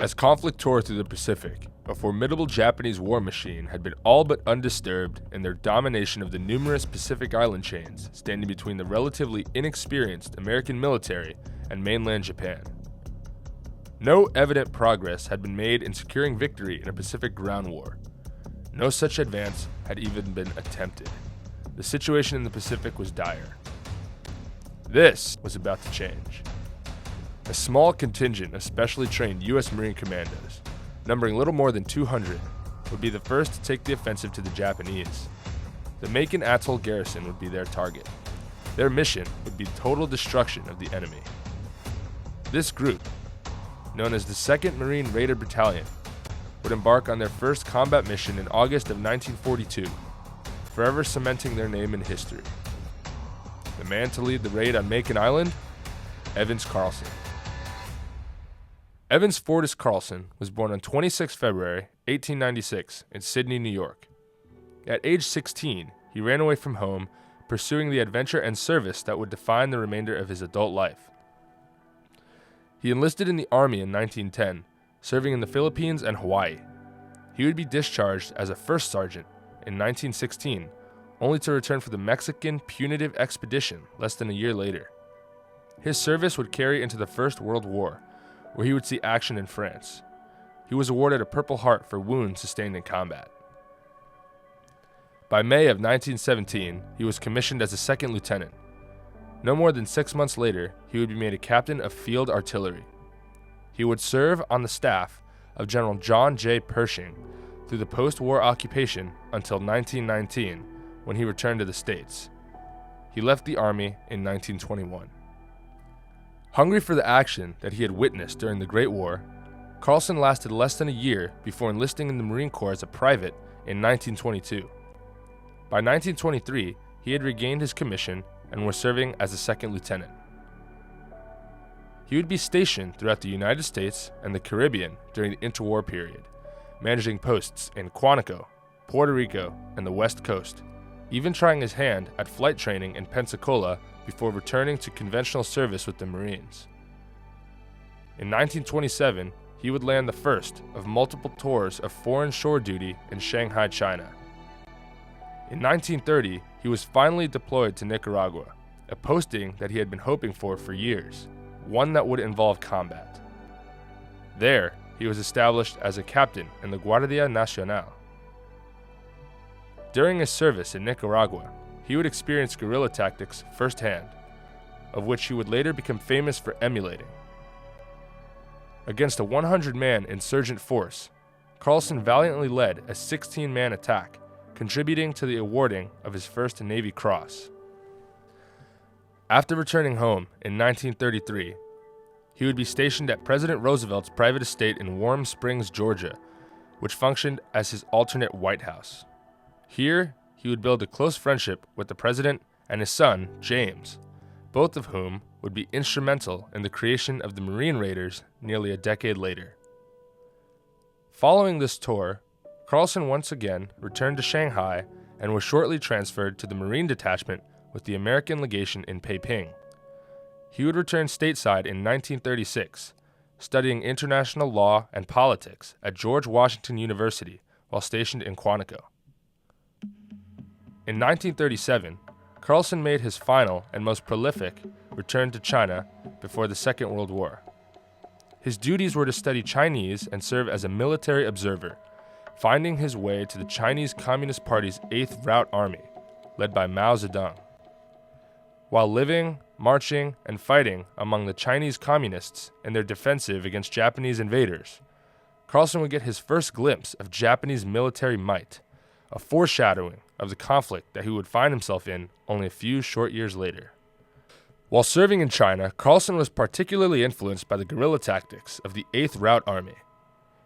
As conflict tore through the Pacific, a formidable Japanese war machine had been all but undisturbed in their domination of the numerous Pacific island chains standing between the relatively inexperienced American military and mainland Japan. No evident progress had been made in securing victory in a Pacific ground war. No such advance had even been attempted. The situation in the Pacific was dire. This was about to change. A small contingent of specially trained U.S. Marine commandos, numbering little more than 200, would be the first to take the offensive to the Japanese. The Makin Atoll garrison would be their target. Their mission would be total destruction of the enemy. This group, known as the 2nd Marine Raider Battalion, would embark on their first combat mission in August of 1942, forever cementing their name in history. The man to lead the raid on Makin Island? Evans Carlson. Evans Fortis Carlson was born on 26 February 1896 in Sydney, New York. At age 16, he ran away from home, pursuing the adventure and service that would define the remainder of his adult life. He enlisted in the Army in 1910, serving in the Philippines and Hawaii. He would be discharged as a first sergeant in 1916, only to return for the Mexican punitive expedition less than a year later. His service would carry into the First World War, where he would see action in France. He was awarded a Purple Heart for wounds sustained in combat. By May of 1917, he was commissioned as a second lieutenant. No more than 6 months later, he would be made a captain of field artillery. He would serve on the staff of General John J. Pershing through the post-war occupation until 1919, when he returned to the States. He left the Army in 1921. Hungry for the action that he had witnessed during the Great War, Carlson lasted less than a year before enlisting in the Marine Corps as a private in 1922. By 1923, he had regained his commission and was serving as a second lieutenant. He would be stationed throughout the United States and the Caribbean during the interwar period, managing posts in Quantico, Puerto Rico, and the West Coast, even trying his hand at flight training in Pensacola before returning to conventional service with the Marines. In 1927, he would land the first of multiple tours of foreign shore duty in Shanghai, China. In 1930, he was finally deployed to Nicaragua, a posting that he had been hoping for years, one that would involve combat. There, he was established as a captain in the Guardia Nacional. During his service in Nicaragua, he would experience guerrilla tactics firsthand, of which he would later become famous for emulating. Against a 100-man insurgent force, Carlson valiantly led a 16-man attack, contributing to the awarding of his first Navy Cross. After returning home in 1933, he would be stationed at President Roosevelt's private estate in Warm Springs, Georgia, which functioned as his alternate White House. Here, he would build a close friendship with the president and his son, James, both of whom would be instrumental in the creation of the Marine Raiders nearly a decade later. Following this tour, Carlson once again returned to Shanghai and was shortly transferred to the Marine Detachment with the American Legation in Peiping. He would return stateside in 1936, studying international law and politics at George Washington University while stationed in Quantico. In 1937, Carlson made his final and most prolific return to China before the Second World War. His duties were to study Chinese and serve as a military observer, finding his way to the Chinese Communist Party's 8th Route Army, led by Mao Zedong. While living, marching, and fighting among the Chinese communists in their defensive against Japanese invaders, Carlson would get his first glimpse of Japanese military might, a foreshadowing of the conflict that he would find himself in only a few short years later. While serving in China, Carlson was particularly influenced by the guerrilla tactics of the 8th Route Army.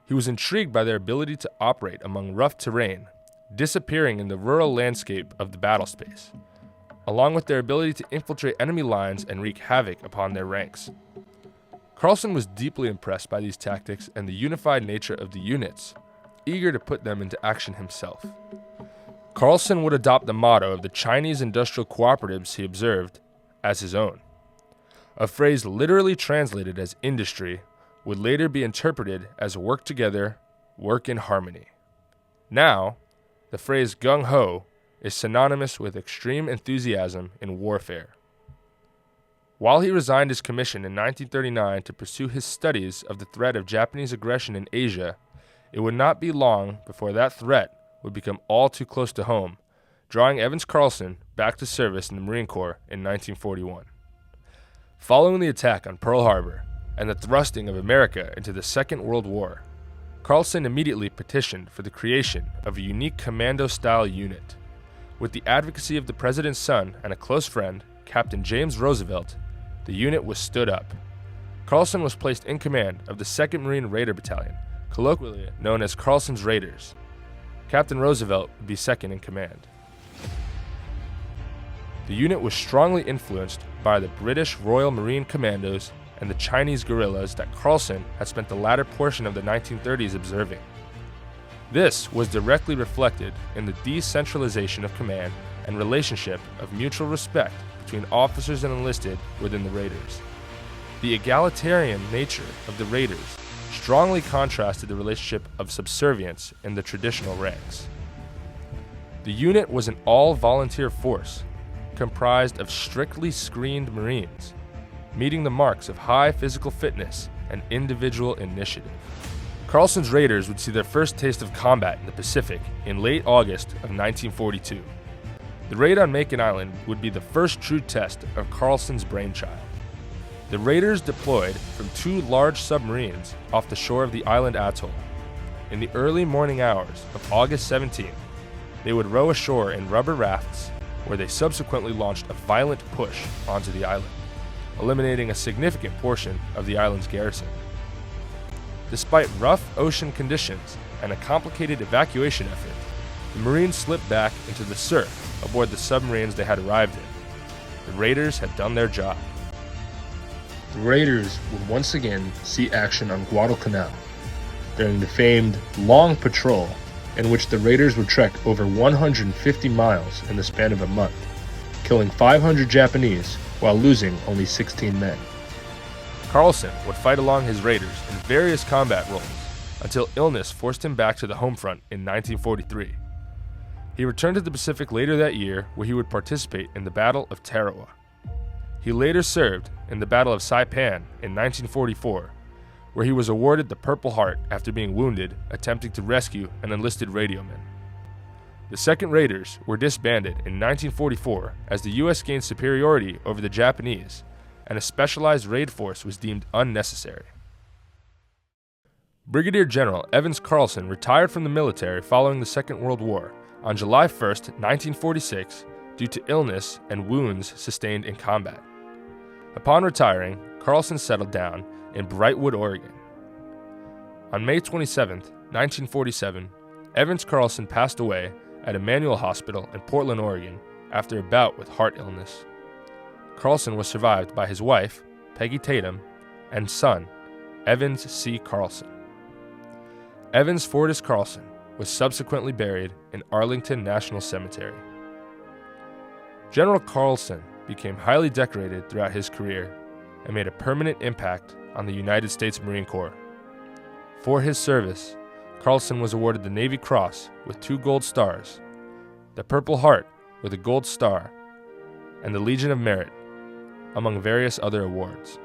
He was intrigued by their ability to operate among rough terrain, disappearing in the rural landscape of the battle space, along with their ability to infiltrate enemy lines and wreak havoc upon their ranks. Carlson was deeply impressed by these tactics and the unified nature of the units, eager to put them into action himself. Carlson would adopt the motto of the Chinese industrial cooperatives he observed as his own, a phrase literally translated as industry, would later be interpreted as work together, work in harmony. Now, the phrase gung-ho is synonymous with extreme enthusiasm in warfare. While he resigned his commission in 1939 to pursue his studies of the threat of Japanese aggression in Asia, it would not be long before that threat would become all too close to home, drawing Evans Carlson back to service in the Marine Corps in 1941. Following the attack on Pearl Harbor and the thrusting of America into the Second World War, Carlson immediately petitioned for the creation of a unique commando-style unit. With the advocacy of the president's son and a close friend, Captain James Roosevelt, the unit was stood up. Carlson was placed in command of the 2nd Marine Raider Battalion, colloquially known as Carlson's Raiders. Captain Roosevelt would be second in command. The unit was strongly influenced by the British Royal Marine Commandos and the Chinese guerrillas that Carlson had spent the latter portion of the 1930s observing. This was directly reflected in the decentralization of command and relationship of mutual respect between officers and enlisted within the Raiders. The egalitarian nature of the Raiders strongly contrasted the relationship of subservience in the traditional ranks. The unit was an all-volunteer force comprised of strictly screened Marines, meeting the marks of high physical fitness and individual initiative. Carlson's Raiders would see their first taste of combat in the Pacific in late August of 1942. The raid on Makin Island would be the first true test of Carlson's brainchild. The Raiders deployed from 2 large submarines off the shore of the island atoll. In the early morning hours of August 17th, they would row ashore in rubber rafts, where they subsequently launched a violent push onto the island, eliminating a significant portion of the island's garrison. Despite rough ocean conditions and a complicated evacuation effort, the Marines slipped back into the surf aboard the submarines they had arrived in. The Raiders had done their job. The Raiders would once again see action on Guadalcanal during the famed Long Patrol, in which the Raiders would trek over 150 miles in the span of a month, killing 500 Japanese while losing only 16 men. Carlson would fight along his Raiders in various combat roles until illness forced him back to the home front in 1943. He returned to the Pacific later that year, where he would participate in the Battle of Tarawa. He later served in the Battle of Saipan in 1944, where he was awarded the Purple Heart after being wounded attempting to rescue an enlisted radioman. The 2nd Raiders were disbanded in 1944 as the U.S. gained superiority over the Japanese, and a specialized raid force was deemed unnecessary. Brigadier General Evans Carlson retired from the military following the Second World War on July 1, 1946, due to illness and wounds sustained in combat. Upon retiring, Carlson settled down in Brightwood, Oregon. On May 27, 1947, Evans Carlson passed away at Emmanuel Hospital in Portland, Oregon, after a bout with heart illness. Carlson was survived by his wife, Peggy Tatum, and son, Evans C. Carlson. Evans Fortis Carlson was subsequently buried in Arlington National Cemetery. General Carlson became highly decorated throughout his career and made a permanent impact on the United States Marine Corps. For his service, Carlson was awarded the Navy Cross with 2 gold stars, the Purple Heart with a gold star, and the Legion of Merit, among various other awards.